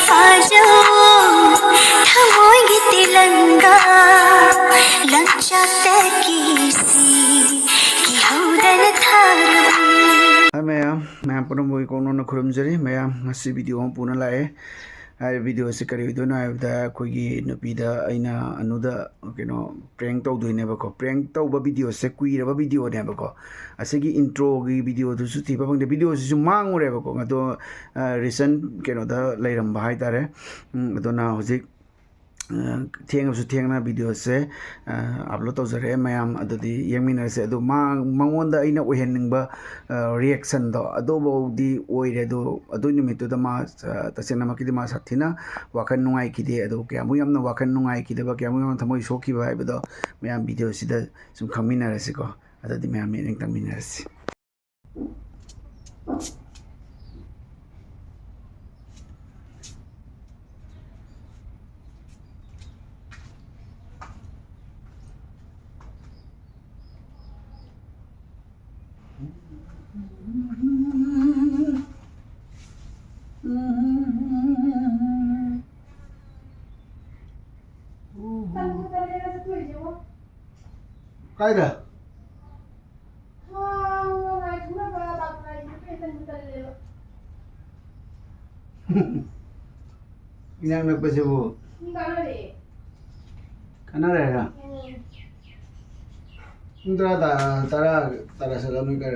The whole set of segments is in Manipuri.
साजो थमोगे तिलंगा लंचा तकीसी की हौदन थारबू मैम पुनः कौन खुरमजरी मैम वीडियो पुनः लाए वीडियो से करी अखोगी नुपीदा अना अनुदा कनो प्रैंक तौदोनेबको प्रैंक तौब वीडियो से कुइरब वीडियोनेबको असेगी इंट्रो की वीडियो दुसु थीबा फंगदे वीडियो सिसु मांगुरेबको अदो रिसेंट कनोदा लेरंबा हाइतारे अदोना होजिक थेंगना वीडियो से अपलोड तौजरे मैम अदुदी यंगमिनरसे अदु मंगोंदा अइना ओहेननिंगबा रिएक्शन दो अदोबौदी ओइरे दो अदु निमित्तुदा मा तसेना मकिदि मा साथिना वाखन नुंगाई किदे अदु क्यामु यामना वाखन नुंगाई किदबा क्यामु यामना थमोइ सोखिबा हाइबदो मैम वीडियो सिदा सुम खमिनारसेको अदुदी मैम मेनिंग तमिनारसे कायदा इनांग नकबसे वो कना रहेगा तारा सलामी कर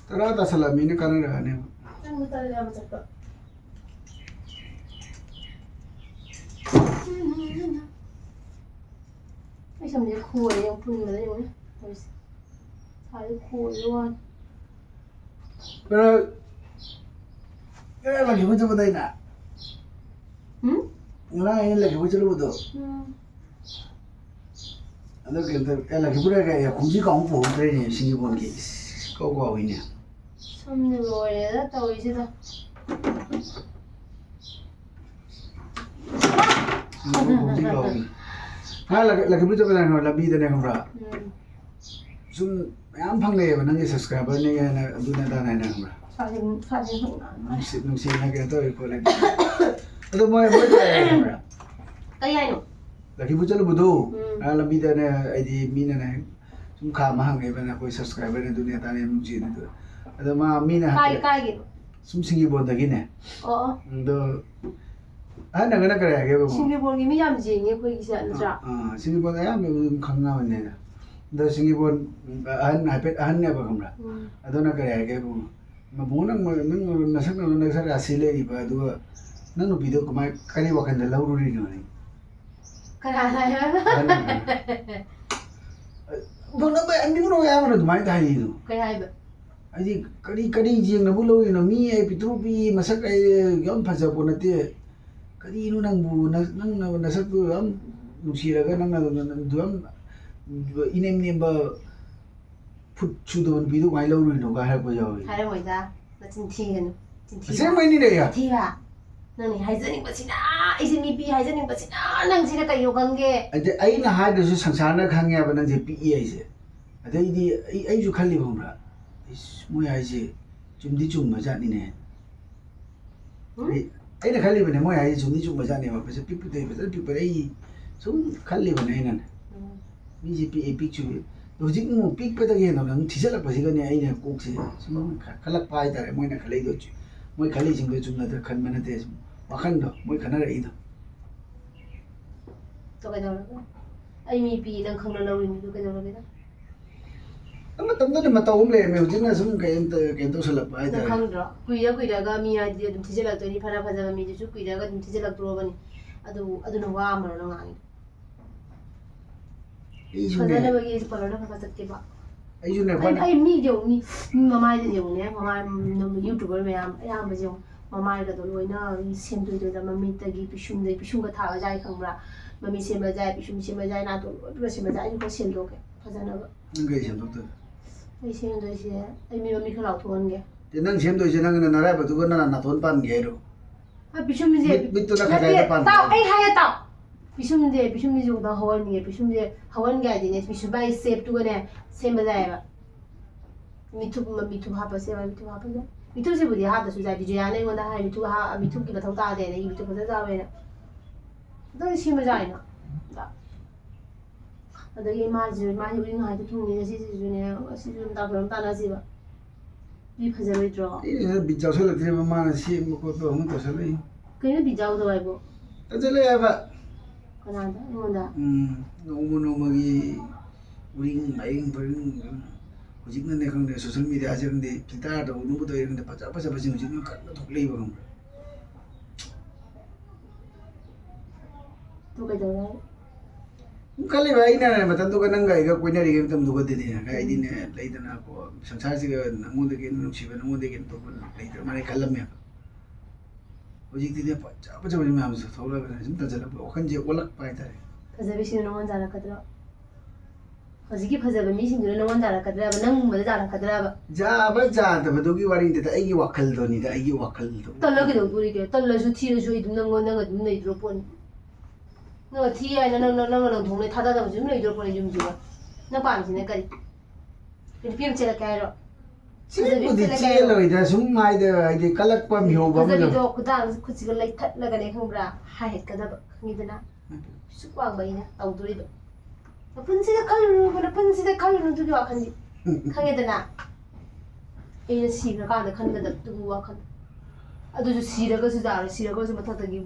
तारा सलामी ने कना रहा नेไม่ทำจะคุยยังพึ่งมาได้ยังไงใช้คุยด้วย pero era lagi mucho बताई ना ना ये lagi mucho lo bodo ada que lagi pura que ya kunji kaung po tre ni singi bon ki ko wi ne samne loye da tawi si da kunji kaung हाँ लगे भी तो क्या ना लबी देने को रहा सुन याम फंगे ये बनने सब्सक्राइबर नहीं है ना दूसरे दाना है ना हमरा साजिन होना नुसी ना क्या तो एक कोले तो मैं क्या है हमरा कहीं नो लगे भी चलो बुधो हाँ लबी देने ऐसी मीना ना सुन खा महंगे बना कोई सब्सक्राइबर ने दुनिया दाने नुसी ने तो माँ मीना काय सुन सिंगी बोल तकी ने तो हाँ नगना करे आगे वो सिंगापुर की मियाँ जेंगे कोई किसी अंदर सिंगापुर आया मैं खंगा बने ना तो सिंगापुर अहन ने बकमरा अदोना करे आगे वो मैं बोना नंग नसक रासिले इबा दो नंग वीडियो को मैं करी वकंदे लाउरी नहीं करा है बोना मैं अंडी बोना यार मैं तुम्हारे ताई दो क्या है अजी करी जिंग ना बोलो ये ना मी ये पितरू पी मसक ये यम फंसा बोनते करी नो नंग नसक तो हम नुसीरा का नंग दुम इनेम नेम फुट चुदो वीडियो वाई लाउरी नो का है को जाओ है वो इधर मचिन थीगन से मैं नहीं रहा थीगा नंग नहीं हाइजनिंग बचिना इसे मी पी हाइजनिंग बचिना नंग सिना कई योगंगे अजे आई ना हाय दसु संसार ना खांगे अब नंग जे पी आई से अदे दी आई जो खाली होमरा इस मुय आई से चुमदी चुम मजा नहीं ने आई ना खाली बने मुय आई चुमदी चुम मजा नहीं वापस पिप दे बस पिप आई सुम खाली बने ना मी जे पी पिक चु होजिक मु पिक पे तगे न नंग थिसलक पसिगने आई ने कोक से सुम खलक पाई तारे मुय ना खलै दो छु मुय खलै जिंग चुम ना खन मने ते वाखन दो मुय खना रही दो तो cái đó ai mi pi đang không lâu rồi cái đó cái đó amma tamda ma tawum le me hujina sum kain to salap ai đang không đó quy ra ga mi ai đi thì là tôi đi phara phara mi chứ quy ra ga thì là tôi bani adu nó wa mà nó ngang phara là cái gì phara nó phara tất cả ai ju ne ban ai mi điều mi mama ai điều ne mama no youtuber me am mà điều mama cái đó rồi nó xem tôi là mami tagi pisum cái thả ra không ra mami xem ra pisum xem ra na tôi xem ra những cái xem đó cái phara nó ngai xem to ai xem đó chứ ai mi mami không lao thôn cái te nang xem to je nang na ra ba tu na na thon pan ge ro à pisum gì bit to na khai pan tao ai hay tao pisum gì dùng đó hawan gì pisum gì hawan cái gì này pisum bay xếp tu cái này xem ra vậy mi thu hapa xem mi thu hapa 미투시부디 하다수 자 비주야네 이건다 하 미투기 바탕 따대네 이 미투 바탕 따베네 너 심으자이나 다 어디 마지 우리 나이도 통네 시시주네 시좀 다 그럼 따나지바 이 파자리죠 이 비자설 들이 만나 시 먹고 또 아무 도설이 그냥 비자우도 말고 어절래 봐 그나다 이건다 노무노무기 우리 마잉 버린 hujikna ne khang de social media ajang de filter do nu do irang de pacha bajing hujikna kan thok lei ba khang तो कह दो kali ba ina matan to kanang ga ga koina ri tam du ga de ga idi ne leidana ko sansar si ga namu de gen nu siba namu de gen to leidana mane kallam ya hujik de pacha bajing ma amsa thola ba jim ta jala ba khan je olak pai tare फजबी Singh नमन जाना कदरा हजिकी फजबी मी सिंह नमन जाना कदरा नंग मदे जाना कदरा ja ba ja da ba do gi wari de ai gi wakal do ni da ai gi wakal do तल्ला के दो पूरी के तल्ला जो थी जो इदम नंग नंग नहीं दरो पोन नंग थी आई नंग नंग नंग थोंने थादा दा जो नहीं दरो पोन जुम जुगा न पान सिने करी फिर फिर चला Cairo Sibudi chiya lo ida sum mai de ide kalak pa mi ho ba फजबी mo जो खुदांग खुचिग लाई थट लगने खंब्रा हाय कदा खंगिदना सुक्वांग बाइना औदुरिदो ꯄꯨꯟꯁꯤꯗ ꯈꯜꯂꯨꯅꯨ ꯄꯨꯟꯁꯤꯗ ꯈꯜꯂꯨꯅꯨ ꯑꯗꯨꯒꯤ ꯋꯥꯈꯜꯗꯤ ꯈꯪꯉꯦꯗꯅ ꯑꯩꯅ ꯁꯤꯈ꯭ꯔꯀꯥꯟꯗ ꯈꯟꯒꯗꯕꯗꯨꯒꯤ ꯋꯥꯈꯜ ꯑꯗꯨꯁꯨ ꯁꯤꯔꯒꯁꯨ ꯌꯥꯔꯣꯏ ꯁꯤꯔꯒꯁꯨ ꯃꯊꯛꯇꯒꯤ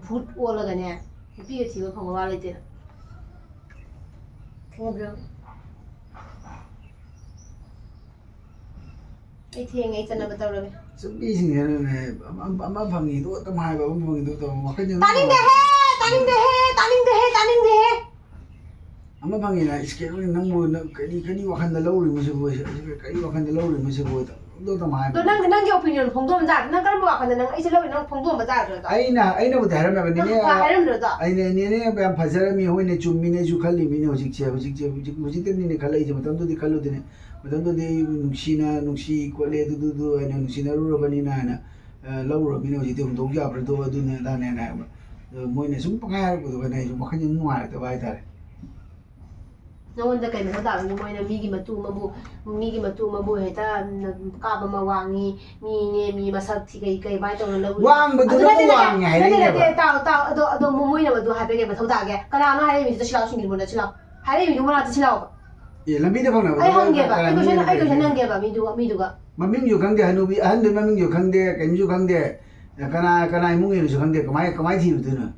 ꯚꯨꯠ ꯑꯣꯜꯂꯒꯅꯦ ꯅꯨꯄꯤꯒ ꯊꯤꯕ ꯐꯪꯕ ꯋꯥ ꯂꯩꯇꯦꯅ ꯈꯪꯉꯕ꯭ꯔꯣ ꯑꯩ ꯊꯦꯡꯉꯦ ꯑꯩ ꯆꯠꯅꯕ ꯇꯧꯔꯒꯦ sum bi sing ne ama phangi do tam hai ba phangi do to wakhan je तानिंदे ama phangi na scale ni nang mo kani wakhan da lo ri mi se bo kani wakhan da lo ri mi se bo do tam hai तो नंगे ओपिनियन फोंदोम जा नंग करम वाखन नंग ऐसे लबे नंग फोंदोम बजा रो aina bu dharam ba ni ne हायरम रो दा aina ni ne ba phajara mi hoine chummi ne ju khalli mi ne hojik te ni ne khalai je matam do di khallu de ne matam do di nungsi ko le du aina nungsi na ru ba ni na na lo ro mi ne hojik te hum dog ja bra do du ne da ne na moine sum pangai bu do ne ju makhan ni nuai ta bai tare नवंद कई में होता है मोइना मीगी मतू मबू हेता काबा मवांगी मी मसक थी कई बाय तो न wang bu du wang hai ने ne ते ताओ मोइना मदु हाबे के मथौ दागे कनानो हारे मी तो छिलाउ सिंगिल बोना छिलाउ हारे मी दुमना तो छिलाउ ye lambi da phang na ai hang ge ba ai ko nang ge ba mi du ga maming yu khang de hanubi ahan de maming yu khang de kan ju khang de kana imung yu khang de kamai thi du na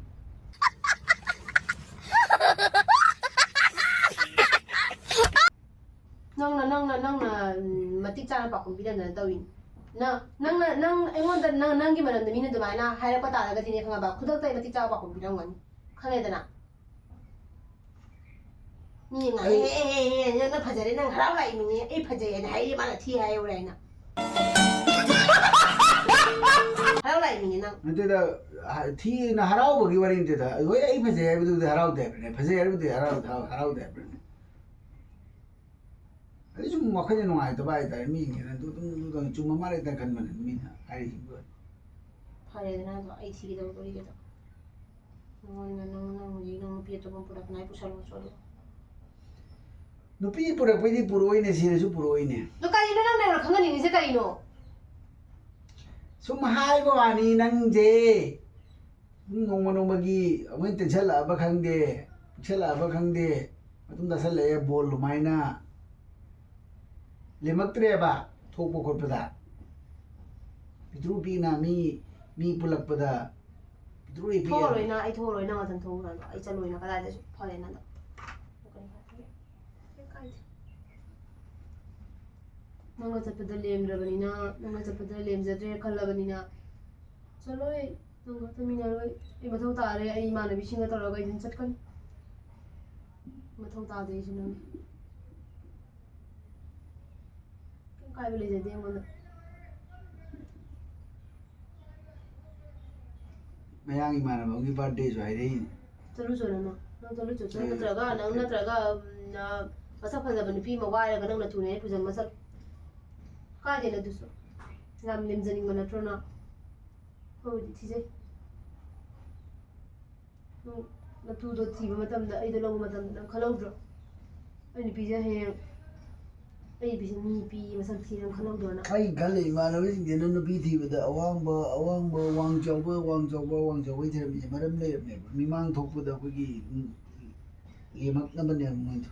nang matik chana pa kum bidan na tawin nang engon da nang gi maram da min da mai na haira pa ta ga dine khanga ba khudak tai matik cha pa kum bidan ngan khange da na ni nga na phajare nang harau lai mi ai phajai na hai ma na thi hai ura na harau lai mi nang nte da thi na harau ba gi wari nte da oi ai phase ai bu de harau de ne phase ai bu de harau de ne ai ju makhan ni ngai ta bai ta mi ngi na du chu ma mare ta kan man mi na ai bu phare da na ai thi da uri ga da nang ji nang pi to pun pura nai pusal so nupi pura pui di puroi ne si su puroi ne lo ka ni nang na khanga ni se ka ino sum hai ba wani nang je ngong gi amun te chala ba khang de matum da sal le bol mai na lemaktre ba thok bo khot pada pitru pi na mi pulak pada pitru pi थोरoi ना आई थोरoi ना मथन थोर ना आई चलोइ ना कदा दे फले ना नंगा चपदा लेमरबनिना नंगा चपदा लेमजद्रे खल्लबनिना चलोइ नंगा तमिनारोइ ए मथौ तारे आई मानबी सिंगा तोरगा इदिन चटकन मथौ तादे सिना काय बले जे दे मन mayang imana ba gi birthday jo ai dei चलु चलो ना चलु चलो नत्रगा ना मसक फजबन पी मवाय ga nang थुने फुजन मसक का दे न दुसो lam limjani mana trona ho di thije na tu do thi matam da ai da lo matam da khalau dro ai ni pija he ꯑꯩ ꯅꯨꯄꯤ ꯃꯁꯛ ꯊꯤꯔ ꯈꯜꯂꯝꯗꯣꯏꯅ ꯑꯩ ꯈꯜꯂꯦ ꯏꯃꯥꯟꯅꯕꯁꯤꯡꯁꯤꯅ ꯅꯨꯄꯤ ꯊꯤꯕꯗ ꯑꯋꯥꯡꯕ ꯋꯥꯡ ꯆꯥꯎꯕ ꯊꯤꯔꯝꯃꯤꯁꯦ ꯃꯔꯝ ꯂꯩꯔꯝꯃꯦꯕ ꯃꯤꯃꯥꯡ ꯊꯣꯛꯄꯗ ꯑꯩꯈꯣꯏꯒꯤ ꯂꯦꯝꯃꯛꯅꯕꯅꯦꯕ ꯃꯣꯏꯗꯣ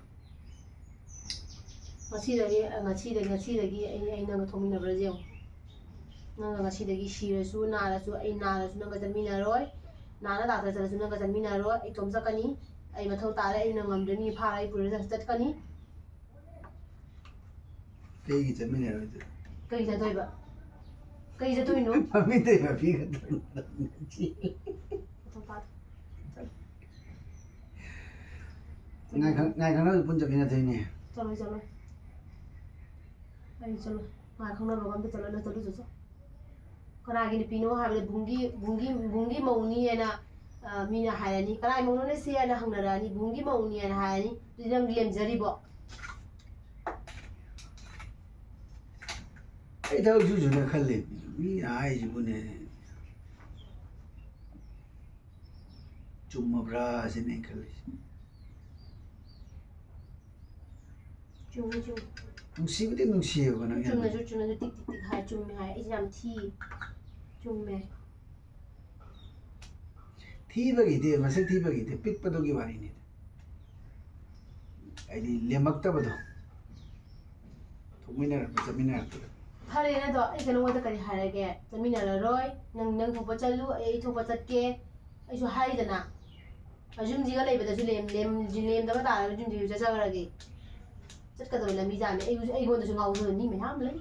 ꯉꯁꯤꯗꯒꯤ ꯑꯩ ꯅꯪꯒ ꯊꯣꯛꯃꯤꯟꯅꯕ꯭ꯔꯥ ꯌꯦꯡꯉꯨ ꯅꯪꯒ ꯉꯁꯤꯗꯒꯤ ꯁꯤꯔꯁꯨ ꯅꯥꯔꯁꯨ ꯑꯩ ꯅꯥꯔꯁꯨ ꯅꯪꯒ ꯆꯠꯃꯤꯟꯅꯔꯣꯏ ꯅꯥꯅ ꯗꯥꯛꯇꯔ ꯆꯠꯂꯁꯨ ꯅꯪꯒ ꯆꯠꯃꯤꯟꯅꯔꯣꯏ ꯑꯩ ꯏꯇꯣꯝ ꯆꯠꯀꯅꯤ ꯑꯩ ꯃꯊꯧ ꯇꯥꯔꯦ ꯑꯩꯅ ꯉꯝꯗ꯭ꯔꯦ ꯃꯤ ꯐꯥꯔ ꯑꯩ ꯄꯨꯔꯒ ꯆꯠꯀꯅꯤ ꯀꯩꯒꯤ ꯆꯠꯃꯤꯟꯅꯔꯣꯏꯗꯣꯏ ꯀꯩ ꯆꯠꯇꯣꯏꯕ ꯀꯩ ꯆꯠꯇꯣꯏꯅꯣ ꯃꯃꯤꯡꯇꯩ ꯃꯄꯤꯒ ꯉꯥꯏ ꯈꯪꯅꯕ ꯄꯨꯟ ꯆꯠꯃꯤꯟꯅꯗꯣꯏꯅꯦ ꯆꯠꯂꯣꯏ ꯑꯩ ꯆꯠꯂꯣꯏ ꯉꯥꯏ ꯈꯪꯅꯕꯒ ꯑꯝꯇ ꯆꯠꯂꯣꯏ ꯅꯪ ꯆꯠꯂꯨ ꯀꯅꯥꯒꯤ ꯅꯨꯄꯤꯅꯣ ꯍꯥꯏꯕꯗ ꯕꯨꯡꯒꯤ ꯃꯧꯅꯤ ꯍꯥꯏꯅ ꯃꯤꯅ ꯍꯥꯏꯔꯅꯤ ꯀꯅꯥꯒꯤ ꯃꯧꯅꯣꯅꯦ ꯁꯤ ꯍꯥꯏꯅ ꯍꯪꯅꯔꯛꯑꯅꯤ ꯕꯨꯡꯒꯤ ꯃꯧꯅꯤ ꯍꯥꯏꯅ ꯍꯥꯏꯔꯅꯤ ꯑꯗꯨꯗꯤ ꯅꯪ ꯂꯦꯝꯖꯔꯤꯕꯣ ꯑꯩ ꯊꯕꯛ ꯁꯨꯁꯨꯅ ꯈꯜꯂꯦ ꯃꯤꯅ ꯍꯥꯏꯁꯤꯕꯨꯅꯦ ꯆꯨꯝꯃꯕ꯭ꯔꯥ ꯁꯤꯅꯦ ꯑꯩ ꯈꯜꯂꯤꯁꯦ ꯆꯨꯝꯃꯤ ꯅꯨꯡꯁꯤꯕꯨꯗꯤ ꯅꯨꯡꯁꯤꯌꯦꯕ ꯅꯪ ꯆꯨꯝꯅꯁꯨ ꯇꯤꯛ ꯍꯥꯏ ꯆꯨꯝꯃꯦ ꯍꯥꯏ ꯑꯩꯁꯦ ꯌꯥꯝ ꯊꯤ ꯆꯨꯝꯃꯦ ꯊꯤꯕꯒꯤꯗꯤ ꯃꯁꯛ ꯊꯤꯕꯒꯤꯗꯤ ꯄꯤꯛꯄꯗꯨꯒꯤ ꯋꯥꯔꯤꯅꯤ ꯍꯥꯏꯗꯤ ꯂꯦꯝꯃꯛꯇꯕꯗꯣ ꯆꯠꯃꯤꯟꯅꯔꯛꯄꯗ ꯐꯔꯦꯅ ꯑꯗꯣ ꯑꯩꯁꯦ ꯅꯉꯣꯟꯗ ꯀꯔꯤ ꯍꯥꯏꯔꯒꯦ ꯆꯠꯃꯤꯟꯅꯔꯔꯣꯏ ꯅꯪ ꯊꯣꯛꯄ ꯆꯠꯂꯨ ꯑꯩ ꯊꯣꯛꯄ ꯆꯠꯀꯦ ꯑꯩꯁꯨ ꯍꯥꯏꯗꯅ ꯌꯨꯝꯁꯤꯒ ꯂꯩꯕꯗꯁꯨ ꯂꯦꯝꯗꯕ ꯇꯥꯔꯒ ꯌꯨꯝꯁꯤꯒ ꯆꯠꯆꯈ꯭ꯔꯒꯦ ꯆꯠꯀꯗꯕ ꯂꯝꯕꯤ ꯖꯥꯠꯅꯦ ꯑꯩꯉꯣꯟꯗꯁꯨ ꯉꯥꯎꯖꯕ ꯃꯤ ꯃꯌꯥꯝ ꯂꯩ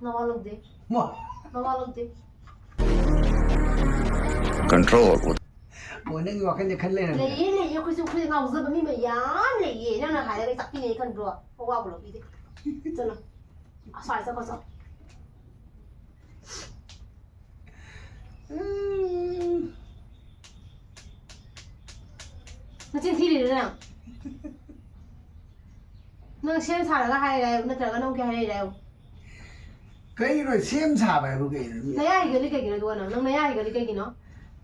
ꯅꯋꯥ ꯂꯧꯗꯦ control. ꯑꯣ ꯅꯪꯒꯤ ꯋꯥꯈꯜꯗ ꯈꯟ ꯂꯩꯔꯝꯃꯦ ꯂꯩꯌꯦ ꯑꯩꯈꯣꯏ ꯉꯥꯎꯖꯕ ꯃꯤ ꯃꯌꯥꯝ ꯂꯩꯌꯦ ꯅꯪꯅ ꯍꯥꯏꯔꯒ ꯑꯩ ꯇꯥꯛꯄꯤꯅꯦ ꯈꯟꯕ꯭ꯔꯣ ꯑꯋꯥꯕ ꯂꯧꯕꯤꯗꯦ ꯆꯠꯂꯣ ꯑꯁ꯭ꯋꯥꯏ ꯆꯠꯂꯣ ꯅꯆꯤꯟ ꯊꯤꯔꯤꯔ ꯅꯪ ꯁꯦꯝ ꯁꯥꯔꯒ ꯍꯥꯏꯔꯦ ꯅꯠꯇ꯭ꯔꯒ ꯅꯪ ꯀꯩ ꯍꯥꯏꯔꯛꯏꯔꯦ ꯀꯩꯅꯣ ꯁꯦꯝ ꯁꯥꯕ ꯍꯥꯏꯕꯨ ꯀꯩꯅꯣ ꯅꯌꯥ ꯍꯤꯒꯠꯂꯤ ꯀꯩꯒꯤꯅꯣ ꯑꯗꯨꯒ ꯅꯪ ꯅꯌꯥ ꯍꯤꯒꯠꯂꯤ ꯀꯩꯒꯤꯅꯣ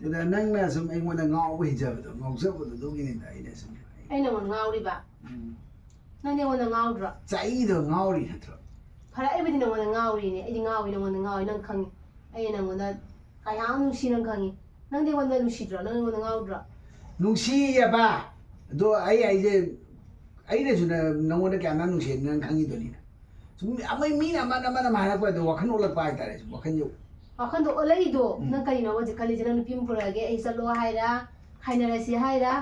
ꯑꯗꯨꯗ ꯅꯪꯅ ꯁꯨꯝ ꯑꯩꯉꯣꯟꯗ ꯉꯥꯎꯕ ꯍꯩꯖꯕꯗꯣ ꯉꯥꯎꯖꯕꯗꯣ ꯑꯗꯨꯒꯤꯅꯤꯗ ꯑꯩꯅ ꯁꯨꯝ ꯑꯩ ꯅꯉꯣꯟꯗ ꯉꯥꯎꯔꯤꯕ ꯅꯪ ꯑꯩꯉꯣꯟꯗ ꯉꯥꯎꯗ꯭ꯔꯣ ꯆꯍꯤꯗꯣ ꯉꯥꯎꯔꯤ ꯅꯠꯇ꯭ꯔꯣ ꯐꯔꯦ ꯑꯩꯕꯨꯗꯤ ꯅꯉꯣꯟꯗ ꯉꯥꯎꯔꯤꯅꯦ ꯑꯩꯗꯤ ꯅꯉꯣꯟꯗ ꯉꯥꯎꯔꯤ ꯅꯪ ꯈꯪꯉꯤ ꯑꯩ ꯅꯉꯣꯟꯗ ꯀꯌꯥꯝ ꯅꯨꯡꯁꯤ ꯅꯪ ꯈꯪꯉꯤ ꯅꯪꯗꯤ ꯑꯩꯉꯣꯟꯗ ꯅꯨꯡꯁꯤꯗ꯭ꯔꯣ ꯅꯪ ꯑꯩꯉꯣꯟꯗ ꯉꯥꯎꯗ꯭ꯔꯣ ꯅꯨꯡꯁꯤꯌꯦꯕ ꯑꯗꯣ ꯑꯩꯅꯁꯨ ꯅꯪꯉꯣꯟꯗ ꯀꯌꯥꯝ ꯅꯨꯡꯁꯤꯅ ꯅꯪ ꯈꯪꯉꯤꯗꯨꯅꯤꯅ ꯁꯨꯝ ꯃꯤꯅ ꯑꯃꯅ ꯍꯥꯏꯔꯛꯄ ꯑꯗꯣ ꯋꯥꯈꯜ ꯑꯣꯜꯂꯛꯄ ꯍꯥꯏꯇꯥꯔꯦ ꯁꯨꯝ ꯋꯥꯈꯟꯗꯣ ꯑꯣꯜꯂꯛꯏꯗꯣ ꯅꯪ ꯀꯔꯤꯅꯣ ꯍꯧꯖꯤꯛ ꯈꯜꯂꯤꯁꯦ ꯅꯪ ꯅꯨꯄꯤ ꯑꯃ ꯄꯨꯔꯛꯑꯒꯦ ꯑꯩ ꯆꯠꯂꯣ ꯍꯥꯏꯔ ꯈꯥꯏꯅꯔꯁꯤ ꯍꯥꯏꯔ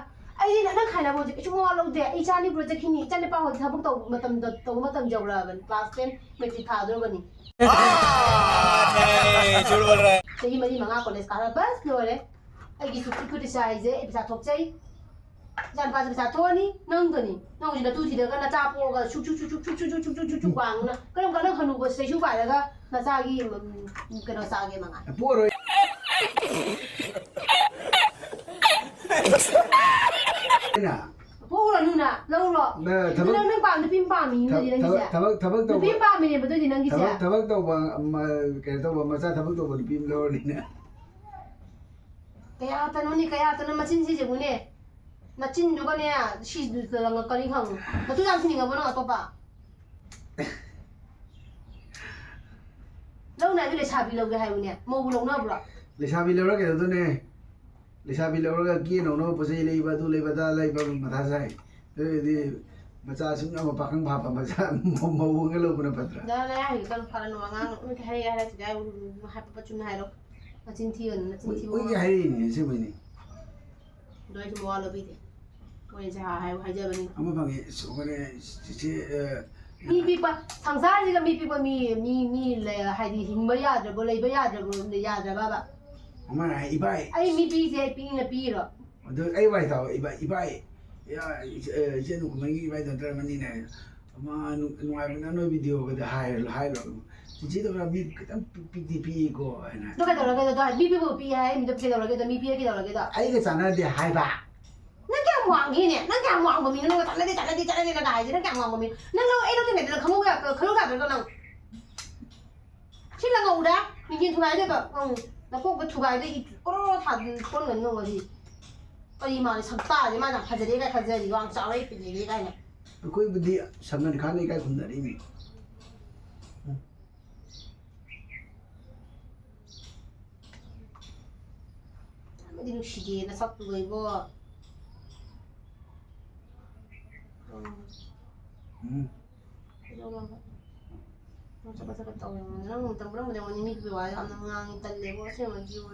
ꯑꯩꯗꯤ ꯅꯪ ꯈꯥꯏꯅꯕ ꯍꯧꯖꯤꯛ ꯀꯩꯁꯨ ꯃꯋꯥ ꯂꯧꯗꯦ ꯑꯩ ꯏꯆꯥꯅꯤ ꯄꯨꯔ ꯆꯠꯈꯤꯅꯤ ꯏꯆꯥꯅꯨꯄꯥ ꯍꯧꯖꯤꯛ ꯊꯕꯛ ꯇꯧꯕ ꯃꯇꯝ ꯌꯧꯔꯛꯑꯕꯅꯤ ꯀ꯭ꯂꯥꯁ 10 ꯃꯦꯇ꯭ꯔꯤꯛ ꯊꯥꯗꯣꯔꯕꯅꯤ ꯆꯍꯤ 4-5 ꯀꯣꯂꯦꯖ ꯀꯥꯔ ꯕꯁ ꯂꯣꯏꯔꯦ ꯑꯩꯒꯤ ꯈꯨꯠꯇ ꯆꯥꯏꯁꯦ ꯑꯩ ꯄꯩꯁꯥ ꯊꯣꯛꯆꯩ ꯏꯆꯥꯅꯨꯄꯥꯁꯦ ꯄꯩꯁꯥ ꯊꯣꯛꯑꯅꯤ ꯅꯪꯗꯅꯤ ꯅꯪ ꯍꯧꯖꯤꯛ ꯅꯇꯨ ꯊꯤꯔꯒ ꯅꯆꯥ ꯄꯣꯛꯑꯒ ꯁꯨꯛ ꯋꯥꯡꯅ ꯀꯔꯝ ꯀꯥꯟꯗ ꯍꯅꯨꯕ ꯆꯩꯁꯨ ꯄꯥꯏꯔꯒ ꯅꯆꯥꯒꯤ ꯀꯩꯅꯣ ꯆꯥꯒꯦ ꯃꯉꯥꯏ ꯄꯣꯔꯣꯏ ꯄꯣꯛꯎꯔꯅꯨꯅ ꯂꯧꯔꯣ ꯅꯪ ꯄꯥꯝ ꯅꯨꯄꯤ ꯄꯥꯝꯃꯤ ꯅꯪꯒꯤꯁꯦ ꯊꯕꯛ ꯇꯧꯕ ꯅꯨꯄꯤ ꯄꯥꯝꯃꯤꯅꯦꯕ ꯑꯗꯨꯏꯗꯤ ꯅꯪꯒꯤꯁꯦ ꯊꯕꯛ ꯇꯧꯕ ꯀꯩꯅꯣ ꯇꯧꯕ ꯃꯆꯥ ꯊꯕꯛ ꯇꯧꯕ ꯅꯨꯄꯤ ꯑꯃ ꯂꯧꯔꯅꯤꯅ ꯀꯌꯥꯇꯅꯣ ꯃꯆꯤꯟꯁꯤꯁꯦ ꯃꯨꯅꯦ ꯅꯆꯤꯟꯗꯨꯒꯅꯦ ꯂꯪꯉꯛꯀꯅꯤ ꯈꯪꯉꯨ ꯅꯇꯨ ꯌꯥꯝ ꯊꯤꯅꯤꯡꯉꯕ ꯅꯪ ꯑꯇꯣꯞꯄ ꯂꯧꯅ ꯍꯥꯏꯕ ꯂꯩꯁꯥꯕꯤ ꯂꯧꯒꯦ ꯍꯥꯏꯕꯅꯦ ꯃꯧꯕꯨ ꯂꯧꯅꯕ꯭ꯔꯣ ꯂꯩꯁꯥꯕꯤ ꯂꯧꯔ ꯀꯩꯗꯧꯗꯣꯏꯅꯦ ꯂꯩꯁꯥꯕꯤ ꯂꯧꯔꯒ ꯀꯦꯅꯧꯅꯕ ꯄꯣꯠ ꯆꯩ ꯂꯩꯕ ꯑꯗꯨ ꯂꯩꯕ ꯑꯗꯥ ꯂꯩꯕ ꯃꯊꯥ ꯁꯥꯏ ꯑꯗꯨꯗꯤ ꯃꯆꯥ ꯁꯨꯝ ꯑꯃ ꯄꯥꯈꯪ ꯐꯥꯞꯄ ꯃꯆꯥ ꯃꯧꯒ ꯂꯧꯕꯅ ꯐꯠꯇ꯭ꯔꯥ ꯍꯥꯏꯒ ꯀꯩꯅꯣ ꯐꯔꯅꯣ ꯑꯉꯥꯡ ꯍꯥꯏꯔꯛꯁꯤꯗꯤ ꯍꯥꯏꯄ ꯆꯨꯝꯅ ꯍꯥꯏꯔꯣ ꯅꯆꯤꯟ ꯊꯤꯒꯅꯨ ꯅꯆꯤꯟ ꯊꯤꯕ ꯑꯩꯒꯤ ꯍꯥꯏꯔꯛꯏꯅꯦ ꯑꯁꯦꯡꯕꯩꯅꯤ ꯑꯗꯣ ꯑꯩꯁꯨ ꯃꯋꯥ ꯂꯧꯕꯤꯗꯦ ꯃꯣꯏꯁꯦ ꯍꯥꯏꯖꯕꯅꯤ ꯑꯃ ꯐꯪꯉꯤ ꯁꯣꯒꯅꯦ ꯆꯤꯆꯦ ꯃꯤ ꯄꯤꯛꯄ ꯁꯪꯁꯥꯔꯁꯤꯒ ꯃꯤ ꯄꯤꯛꯄ ꯃꯤ ꯍꯥꯏꯗꯤ ꯍꯤꯡꯕ ꯌꯥꯗ꯭ꯔꯕꯣ ꯂꯩꯕ ꯌꯥꯗ꯭ꯔꯕꯕ ꯑꯃꯅ ꯍꯥꯏ ꯏꯕꯥꯏ ꯑꯩ ꯃꯤ ꯄꯤꯁꯦ ꯑꯩ ꯄꯤꯛꯅ ꯄꯤꯔꯣ ꯑꯗꯨ ꯑꯩ ꯋꯥꯔꯤ ꯇꯥꯕ ꯏꯕꯥꯏ ꯏꯆꯦ ꯅꯨꯡꯃꯩꯒꯤ ꯏꯕꯥꯏ ꯅꯠꯇ꯭ꯔꯃꯅꯤꯅꯦ ꯑꯃ ꯅꯨꯡꯉꯥꯏꯕꯅ ꯅꯣꯏ ꯚꯤꯗꯤꯑꯣꯒꯗ ꯍꯥꯏꯔꯣ ꯆꯤꯆꯦꯗꯣ ꯃꯤ ꯈꯤꯇꯪ ꯄꯤꯛꯇꯤ ꯄꯤꯀꯣ ꯍꯥꯏꯅ ꯑꯗꯣ ꯀꯩꯗꯧꯔꯒꯦꯗꯣ ꯃꯤ ꯄꯤꯕꯨ ꯄꯤ ꯍꯥꯏ ꯃꯤꯗꯣ ꯀꯩꯗꯧꯔꯒꯦꯗꯣ ꯃꯤ ꯄꯤꯌꯦ ꯀꯩꯗꯧꯔꯒꯦꯗꯣ ꯑꯩꯒ ꯆꯥꯟꯅꯗꯦ ꯍꯥꯏꯕ ꯅꯪ ꯀꯌꯥꯝ ꯋꯥꯡꯒꯦꯅꯦ ꯅꯪ ꯀꯌꯥꯝ ꯋꯥꯡꯕ ꯃꯤꯅꯣ ꯅꯪ ꯆꯠꯂꯗꯤ ꯀꯅꯥ ꯍꯥꯏꯁꯦ ꯅꯪ ꯀꯌꯥꯝ ꯋꯥꯡꯕ ꯃꯤꯅꯣ ꯅꯪ ꯑꯩ ꯂꯧꯗ꯭ꯔꯤꯉꯩꯗ ꯈꯪꯍꯧ ꯌꯥꯗ꯭ꯔꯣ ꯅꯪ ꯁꯤ ꯂꯪꯍꯧꯗ ꯃꯤꯒꯤ ꯊꯨꯒꯥꯏꯗꯦꯕ ꯅꯀꯣꯛꯇ ꯊꯨꯒꯥꯏꯗ ꯑꯣꯔꯣ ꯊꯣꯟꯒꯅꯤ ꯉꯝꯒꯗꯤ ꯀꯔꯤ ꯃꯥꯅꯤ ꯁꯛꯇꯥꯁꯦ ꯃꯥꯅ ꯐꯖꯔꯦ ꯀꯥꯏ ꯈꯟꯖꯔꯤ ꯋꯥꯡ ꯆꯥꯎꯔꯦ ꯄꯤꯖꯔꯦ ꯀꯥꯏꯅ ꯑꯩꯈꯣꯏꯕꯨꯗꯤ ꯁꯪꯒꯟ ꯈꯥꯡꯅ ꯏꯀꯥꯏ ꯈꯨꯝꯅꯔꯤꯃꯤ ꯑꯃꯗꯤ ꯅꯨꯡꯁꯤꯗꯦ ꯅꯁꯛꯇꯨꯒ 이거 그러면 저거 떠오르는 거는 뭐 tampoco me tengo ni mi piwa ya no ngang talle mo se mo jiwo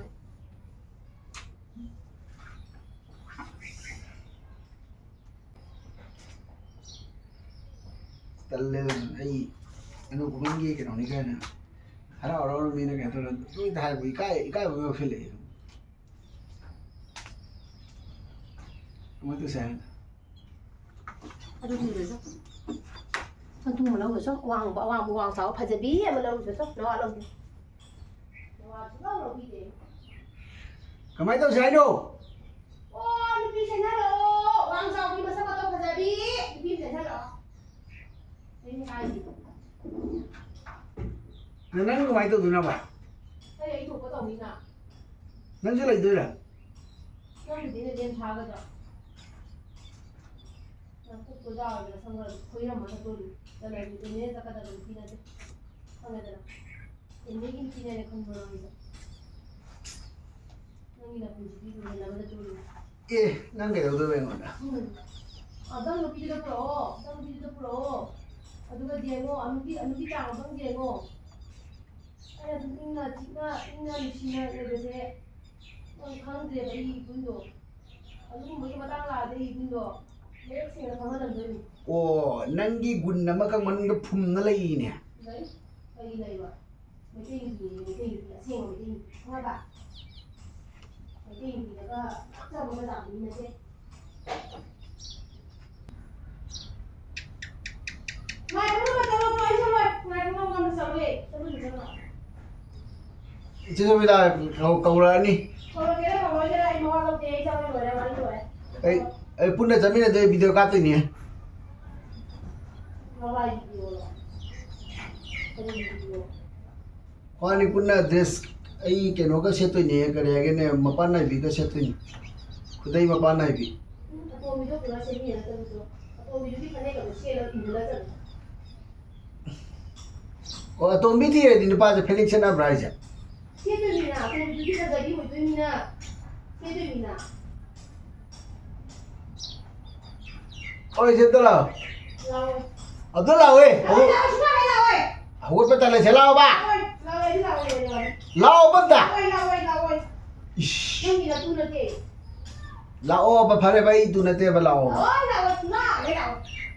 tallen ai ano ko mangi ke no ni kana hara oro mi ne ke to tu dai bu kai bu phile mo to sa aduh 그래서 aduh mà lâu rồi sao hoàng sáu phải giờ bí mà lâu rồi sao nó lâu rồi nó lâu rồi bí đấy kamai to sai do ôi bí sai ra rồi hoàng sáu bí mà sao mà tôi phải giờ bí sai ra rồi đây ai gì nang kamai to duna ba đây ấy thuộc có tổng gì nào nang se lai do la nó thì đến đêm tháo cái đó 또 자기가 상관 거의랑 맞아 또 내가 이제 내가 좀 비나지 하면은 얘기 기내에 컨트롤하면서 너희가 무슨 비밀을 나보다 좀 e nang ke do be ngona 아당 높이도 풀어 당 높이도 풀어 누가 디에고 아누기 짱 당 디에고 아야 좀 인나 미시나 이래서 강제 이 분도 아누구 뭐 마땅라 이 분도 oh nangi gun nama kang man ga phum na lai ne Chứ bây giờ cầu ra đi ấy phun ra chấm này đây video cắt rồi nè con này phun ra dress ấy cái nó có set rồi nè cái này mapan này bị có set rồi cái đây mapan này bị tôi biết thì đi nó bao giờ Felix na Bryce ôi chết tôi là ở tôi là ơi hút bắt tay sẽ lao ba lao bắt ta lao ba phải bay tu nè ba lao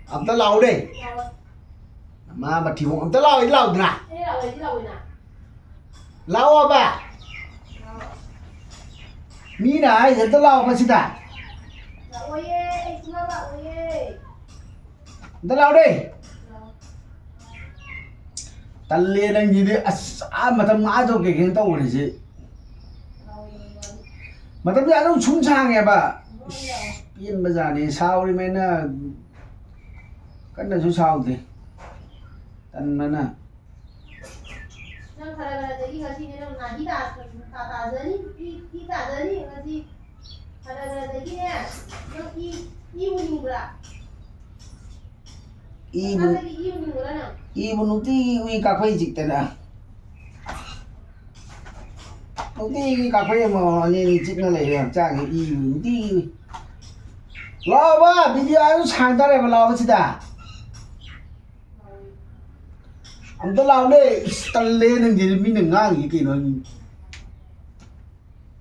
ông ta lao đây mà thì ông ta lao nè lao ba mi này sẽ tôi lao mà xin ta Ntar lau deh. Talle nang jadi macam ngaco kayak gini tau gak sih? Macam dia tuh cungcang ya pak. Pian baca nih sao di mana? Kan dah susah deh. Dan mana? Nang kalau jadi ngasih nih nang ngaji dah, kata jadi ngasih. Kalau jadi nih, nang ibu nih berapa? Ibu nuti wi kakwe jik tena. Nuti wi kakwe mo ni jik na le ya cha ke ibu nuti. Lao ba video ayu sang ta le ba lao chi da. Am ta lao le tal le nang ji mi nang ngang yi ke no.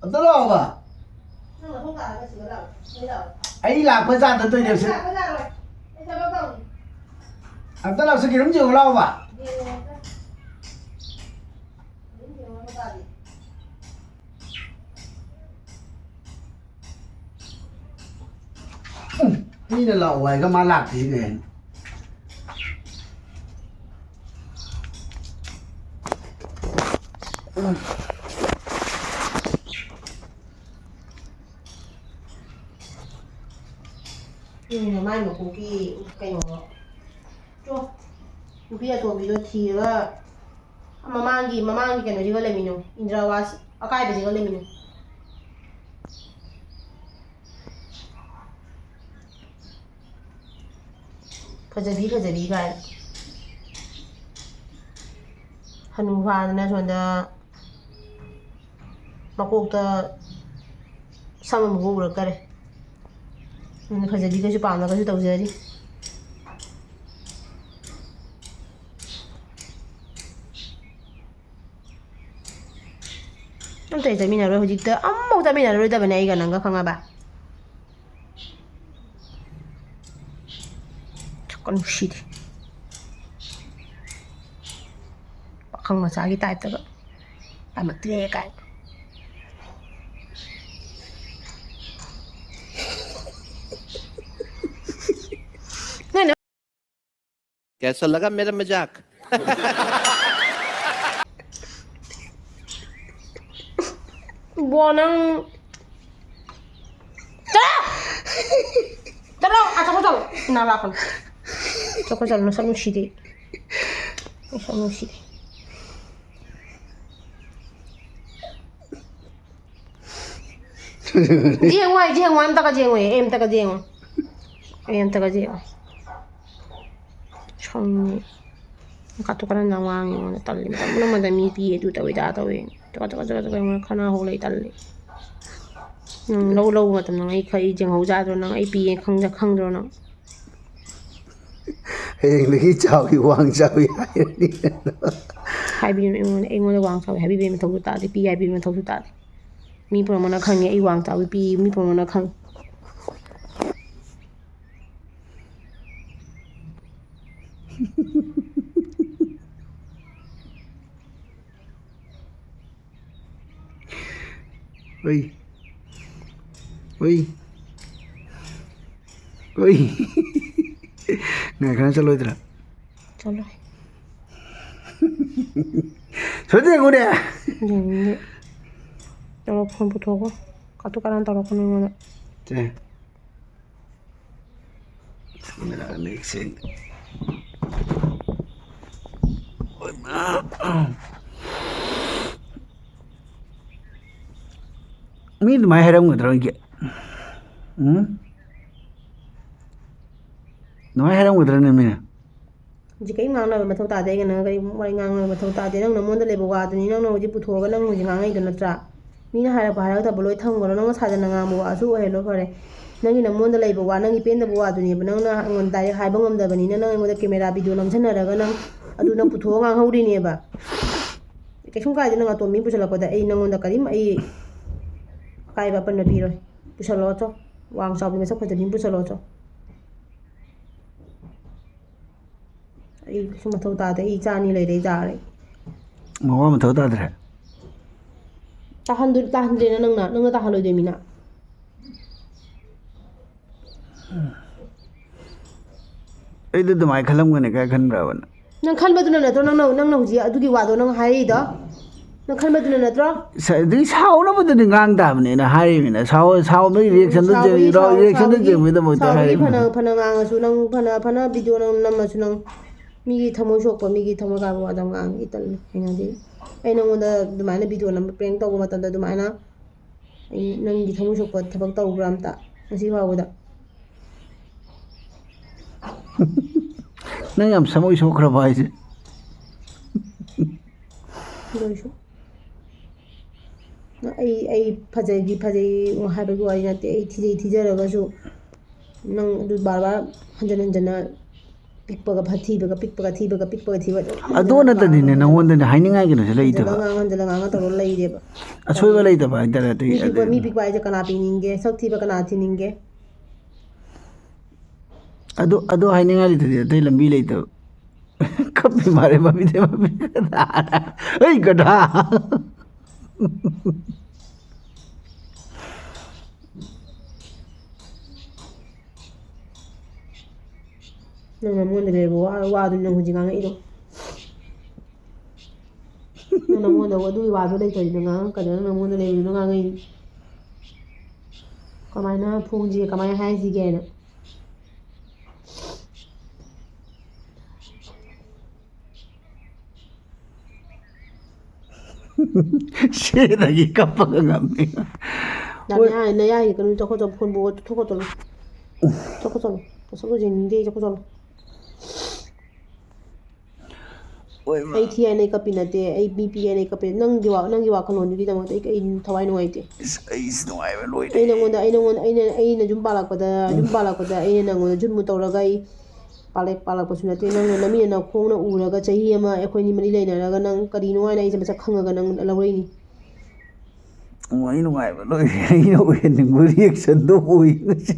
Am ta lao ba. Nang la không cả cái sửa đâu, thấy đâu. Ai là bây giờ tôi đều sẽ anh ta làm sao kiếm nhiều lâu màนี่là lẩu vậyก็มาหลักทีเองngày mai một cục kia cái nó cho cục kia tôi bị đôi thì là mà mang gì cái nó chỉ có lấy mình Indra was cái gì có lấy mình phải giờ bí cái Hanu Pha na chọn da mà cuộc ta ꯁꯝ ꯑꯃ ꯍꯧꯔꯛꯀꯔꯦ ꯅꯪꯅ ꯐꯖꯕꯤꯒꯁꯨ ꯄꯥꯝꯅꯒꯁꯨ ꯇꯧꯖꯔꯤ ꯑꯝꯇ ꯆꯠꯃꯤꯟꯅꯔꯣꯏ ꯍꯧꯖꯤꯛꯇ ꯑꯃꯐꯥꯎ ꯆꯠꯃꯤꯟꯅꯔꯣꯏꯗꯕꯅꯦ ꯑꯩꯒ ꯅꯪꯒ ꯈꯪꯉꯕ ꯅꯨꯡꯁꯤꯗꯦ ꯄꯥꯈꯪ ꯃꯆꯥꯒꯤ ꯇꯥꯏꯞꯇꯒ ꯄꯥꯝꯃꯛꯇ꯭ꯔꯦ ꯀꯥꯏ कैसा लगा मेरा मजाक Buwan ng... Tara! Tara! Atau nalakan. Aku jalan nasa musidi. Nasa musidi. Jiang wai, em taka jiang wai, em taka jiang. Chong. Katukaran na wangi mo na talim. Tamo naman dami piye tu tawi datawin. Taka yung kana hulay tali. Nang lâu mà tầm nang ai khai jeng hậu ra rồi nang ai piye khang rồi nang. Heng lagi chào cái hoàng chào cái Hai bi em ngồi wang chào hai bi em thâu ta đi pi hai bi em thâu ta. Mi pro mana khang ai wang chào pi mi pro mana khang. Oi ngày khán chalo itra Chalo sote ngode Chalo phone putogo katukaran tarokone ngona che mera next sen oi ma mi mai haram ngodro ke nói hay không người ta nên mình chỉ cái ngang nào mà thâu ta đây cái nó cái ngoài ngang nào mà thâu ta đây nó muốn để lấy bùa thì nó chỉ bùa thua cái nó chỉ ngang ngay từ nó trả mi nó hay là bài đó bùa thông của nó sai nó ngang bùa số hay nó phải nó như nó muốn để lấy bùa nó như bên bùa thì nó ngon tại hai bông âm đời bên nó ngồi camera video nằm trên này cái nó bùa thua ngang hậu đi nè bà cái không cái gì nó tụi mình bùa là có thể nó ngon cái mà cái bà bên nó đi rồi bùa lo cho hoàng sau thì mình sắp phải mình bùa lo cho ai không mà thâu ta thì cha ni lấy đấy ra đấy mà thâu ta đấy ta hành đến nâng ta hành được mình à ấy đó tụi mày khăn lông cái này cái khăn rồi nâng khăn bao nhiêu nữa thôi nâng gì à, cái quạt đó nâng hay đó nâng khăn bao nhiêu nữa thôi thì sao nó mới được ngang tạm này là hay mình là sao mới reaction nó chơi rồi reaction nó chơi mới được một cái hay phần ngang số nâng phần video nâng số nâng 미기 thamo shokpa migi thamo ga wa dam gang ital hena di ai nang onda dumaina video nam prank taw ma tan da dumaina ai nang gi thamo shokpa thabak taw gram ta ngasi wa da nang yam samoi shokra bai je doisho na ai phajai ha ba go ai na te ai thijai ga su nang du bar hanjana pikpaga phathibaga pikpaga thibaga adona ta dine na wonda ne haininga gi no lei ta ngang taro lei deba asoi ba lei ta ba intera te mi pikpa ai kana pininge sak thiba kana thininge ado haininga ri te lambi lei ta kapi mare ba bi de ei gada nang mon de bo wa du nang huji ngang ido nang mon da wa du wa du dei choi nang ka nang mon de le nang ngang i kamai na phung ji kamai hai ji ge na she da gi kappa ngammi na ya hi kan to ko to phun bo to ko to so ko jin de ko to ꯑꯩ ꯊꯤ ꯍꯥꯏꯅ ꯀꯞꯄꯤ ꯅꯠꯇꯦ ꯑꯩ BP ꯍꯥꯏꯅ ꯀꯞꯄꯤ ꯅꯪꯒꯤ ꯋꯥꯈꯜꯂꯣꯟꯗꯨꯒꯤꯗꯃꯛꯇ ꯑꯩ ꯊꯋꯥꯏ ꯅꯨꯡꯉꯥꯏꯇꯦ ꯑꯩꯁ ꯅꯨꯡꯉꯥꯏꯕ ꯂꯣꯏꯔꯦ ꯑꯩꯅ ꯌꯨꯝ ꯄꯥꯜꯂꯛꯄꯗ ꯑꯩꯅ ꯅꯪꯉꯣꯟꯗ ꯖꯨꯟꯃꯨ ꯇꯧꯔꯒ ꯑꯩ ꯄꯥꯜꯂꯛꯄꯁꯨ ꯅꯠꯇꯦ ꯅꯪꯅ ꯅꯃꯤꯟꯅ ꯅꯈꯣꯡꯅ ꯎꯔꯒ ꯆꯍꯤ ꯑꯃ ꯑꯩꯈꯣꯏꯅꯤ ꯃꯔꯤ ꯂꯩꯅꯔꯒ ꯅꯪ ꯀꯔꯤꯅꯣ ꯍꯥꯏꯅ ꯑꯩꯁꯦ ꯃꯁꯛ ꯈꯪꯉꯒ ꯅꯪ ꯂꯧꯔꯛꯏꯅꯤ ꯑꯩ ꯅꯨꯡꯉꯥꯏꯕ ꯂꯣꯏꯔꯦ ꯑꯩꯅ ꯑꯣꯏꯍꯟꯅꯤꯡꯕ ꯔꯤꯌꯦꯛꯁꯟꯗꯣ ꯑꯣꯏ ꯉꯁꯤ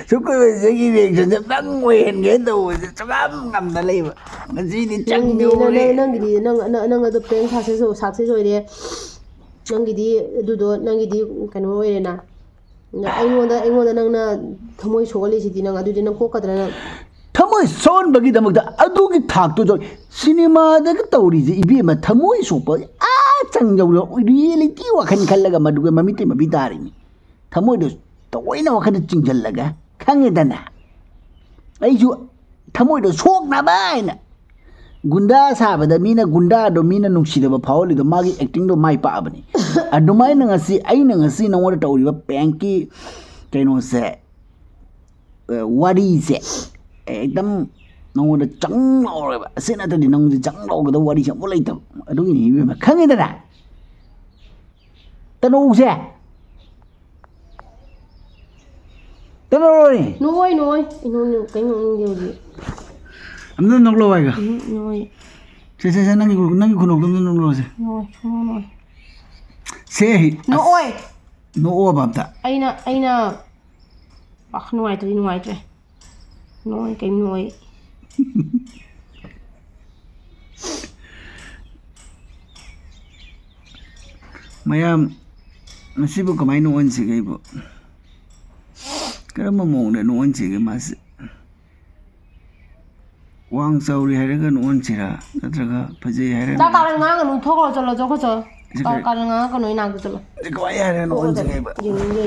ꯁꯨꯛꯀꯣꯏꯕꯁꯤꯒꯤ ꯔꯤꯌꯦꯛꯁꯟꯁꯦ ꯅꯪ ꯑꯣꯏꯍꯟꯒꯦ ꯇꯧꯕꯁꯦ ꯁꯨꯡꯉꯝ ꯉꯝꯗ ꯂꯩꯕ ꯉꯁꯤꯗꯤ ꯆꯪꯗꯧꯔꯦ ꯅꯪ ꯑꯗꯨ ꯄ꯭ꯔꯦꯡ ꯁꯛꯁꯦꯁ ꯑꯣꯏꯔꯦ ꯅꯪꯒꯤꯗꯤ ꯑꯗꯨꯗꯣ ꯅꯪꯒꯤꯗꯤ ꯀꯩꯅꯣ ꯑꯣꯏꯔꯦꯅ ꯑꯩꯉꯣꯟꯗ ꯅꯪꯅ ꯊꯃꯣꯏ ꯁꯣꯛꯍꯜꯂꯤꯁꯤꯗꯤ ꯅꯪ ꯑꯗꯨꯗꯤ ꯅꯪ ꯀꯣꯛꯀꯗ꯭ꯔꯥ ꯅꯪ ꯊꯃꯣꯏ ꯁꯣꯛꯍꯟꯕꯒꯤꯗꯃꯛꯇ ꯑꯗꯨꯒꯤ ꯊꯥꯛꯇꯨꯗ ꯁꯤꯅꯦꯃꯥꯗꯒ ꯇꯧꯔꯤꯁꯦ ꯏꯕꯦꯝꯃ ꯊꯃꯣꯏ ꯁꯣꯛꯄ ꯆꯪꯖꯧꯔ ꯔꯤꯌꯦꯂꯤꯇꯤ ꯋꯥꯈꯜ ꯈꯜꯂꯒ ꯃꯗꯨꯒ ꯃꯃꯤꯠꯇꯩ ꯃꯄꯤ ꯇꯥꯔꯤꯅꯤ ꯊꯃꯣꯏꯗꯣ ꯇꯑꯣꯏꯅ ꯋꯥꯈꯜꯗ ꯆꯤꯡꯁꯤꯜꯂꯒ ꯈꯪꯉꯦꯗꯅ ꯑꯩꯁꯨ ꯊꯃꯣꯏꯗꯣ ꯁꯣꯛꯅꯕ ꯍꯥꯏꯅ ꯒꯨꯟꯗꯥ ꯁꯥꯕꯗ ꯒꯨꯟꯗꯥꯗꯣ ꯃꯤꯅ ꯅꯨꯡꯁꯤꯗꯕ ꯐꯥꯎꯍꯜꯂꯤꯗꯣ ꯃꯥꯒꯤ ꯑꯦꯛꯇꯤꯡꯗꯣ ꯃꯥꯏ ꯄꯥꯛꯑꯕꯅꯤ ꯑꯗꯨꯃꯥꯏꯅ ꯑꯩꯅ ꯉꯁꯤ ꯅꯉꯣꯟꯗ ꯇꯧꯔꯤꯕ ꯄ꯭ꯔꯦꯡꯀꯤ ꯀꯩꯅꯣꯁꯦ ꯋꯥꯔꯤꯁꯦ एकदम नौंद चंग लाउरेबा असे नतदि नंग चंग लाउगदा वारी से मोलै तब अदुगि नि बे खंगिदना तनौसे तनौरी नोय इनो कइनो इंगेउजी अमन नगलो वाइगा नोय से नंगी खुनोक दम नगलो से नोय से नोय नो बाबता अइना पाख नुआइत्रे नोय कइ नोय मयाम मसिबु कमाइ नोन सिगैबु करम मोंग नोन सिगे मासे वांग चौरी हैरगा नोन सिरा नत्रगा फजे हैरगा ता कारण ngang नु थोको चलो जोको च ता कारण ngang को नोइ नाग चलो कमाइ हैरगा नोन सिगैबु जिंगे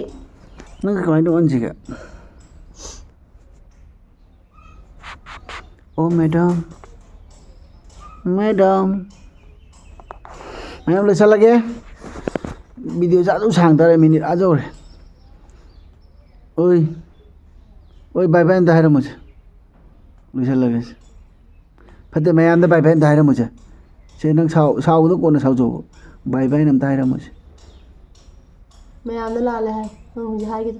नंग कमाइ नोन सिगे ओ मैडम मैम ले चलगे वीडियो जादू सांगतारे मिनिट आजौरे ओइ बाय बाय अंत हायरा मुझे लगे फते मैम बाय बाय अंत हायरा मुझे से नंग साउदो कोना साउजो बाय बाय अंत हायरा मुझे मैम लाले है मुझे हाय के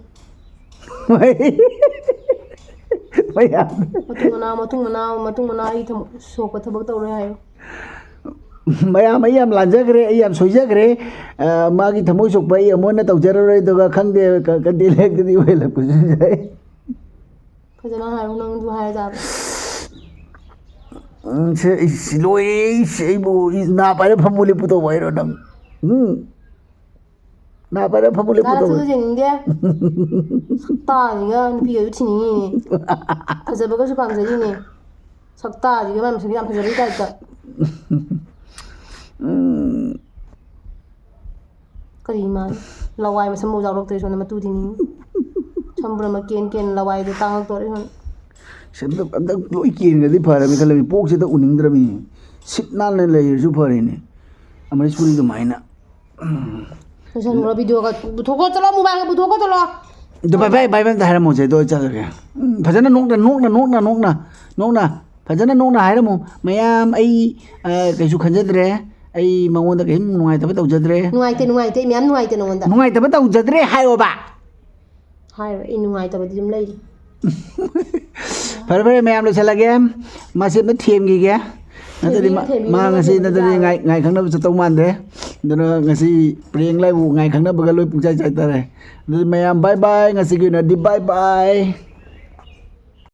मतुंग मना आई सोक थबक तौरे हायो मैम लांजग्रे सोजग्रे मागी थमोई सोप अमोन तौजररोय दुगा खंगदे कदि लेगदि वेला पुजु जाय फजना हायो नंग दु हाय जाब से सिलोय सेबो ना पारे फमुली पुतो वैरो नंग ना पारे फमुली पुतो ना जेंगे सकता जिगा नुपी गयु थिनिनी फजबगा सु पामजरिने सकता जिगा माम सगि याम फजरि टाइपता करीमा लवाई में समो जावरक्ते सोना मतु दिनी संब्र म केन लवाई दे तांग तोरे हन सेंद अंद लोई केन गदि फरमे खलबि पोक से त उनिंद्रमी सिटना ने लेयरजु फरेने अमरे सुरी दु माइना सन मोरा वीडियो का बुथोको चलो मोबाइल का बुथोको चलो दो बाय हायरा मोजे दो चलगे फजना नोकना फजना नोकना हायरा मो मयाम आई कैसु खंजद्रे आई मंगोंदा कहिम नुआइतबा तौजद्रे नुआइते म्याम नुआइते नोंदा नुआइतबा तौजद्रे हायोबा हायो इ नुआइतबा दिम लई फरे मयाम ले चलगे मासे में थेमगिगे नतदि मा ngasi नतदि ngai khangna चतौ मानदे दना ngasi प्रेंग लाइबु ngai khangna बगा लोइ पुजाय जाय तारे मयाम बाय बाय ngasi गिना दि बाय बाय